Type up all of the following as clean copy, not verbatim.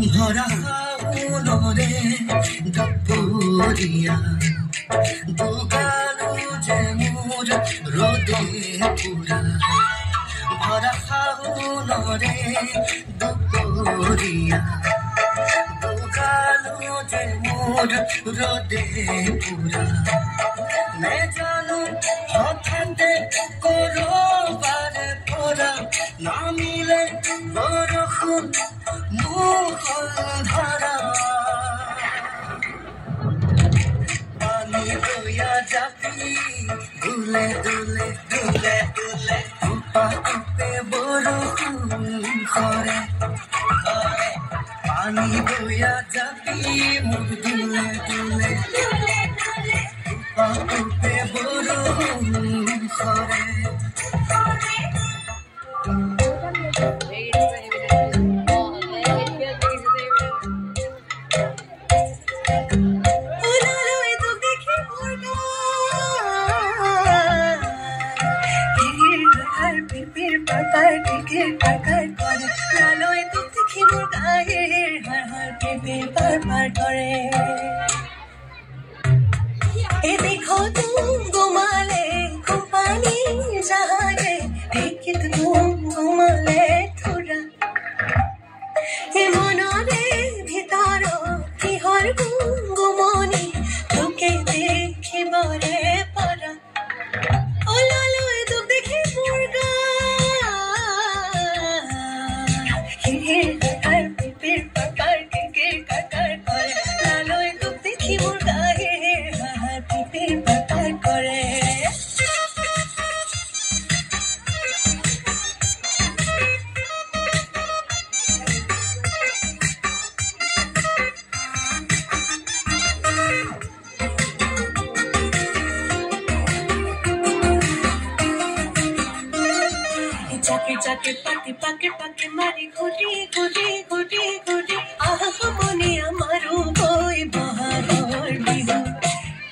ভরা উনরে দুপুরিয়া দুগালু যে মোর রোদে পুরা ভরা উনরে দুপুরিয়া দুগালু যে মোর রোদে পুরা নে জানো হঠাতে করবারে পড়া না মিলে বরখুন মুখল ধরা পানি বইয়া যাবি দুলে দুলে দুলে দুলে পাতে বরখুন খরে পানি বইয়া যাবি মুখ দুলে দুলে পাতে বরখুন খরে देखो तुम घुमाले कुपानी जहाजे देखित तुम घुमाले थोड़ा हे मनरे भीतर किहर गुमनी তোকে দেখিবরে পরা ও লালো এ তো দেখি মুরগা হে কাকার পিপির কাকার কে কাকার করে লালো এ তো দেখি মুরগা হে পিপির কাকার করে Chake chake pake pake pake mari khudi khudi khudi khudi ah moni amaru boy bahar bihu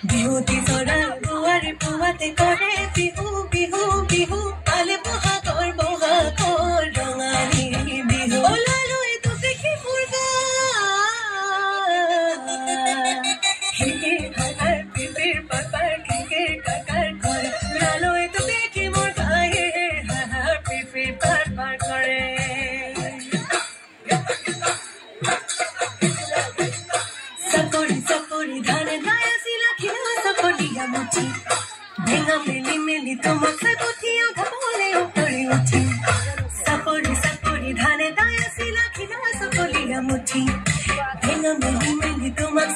bihuti sorar duar puate kore bihu bihu bihu ale bahagor rangani bihu olalo e to dekhi murga he har pipir papar ke kakar kore olalo e to dekhi murga he Prepare করে সকরি সকরি ধানে দায়া সিলা খিলা সকরিয়া মুঠি ভেঙা মেলি মেলি তোমাক সাকুথিয়া ঘাবলে উপরে উঠি সকরি সকরি ধানে দায়া সিলা খিলা সকরিয়া মুঠি ভেঙা মেলি মেলি তোমাক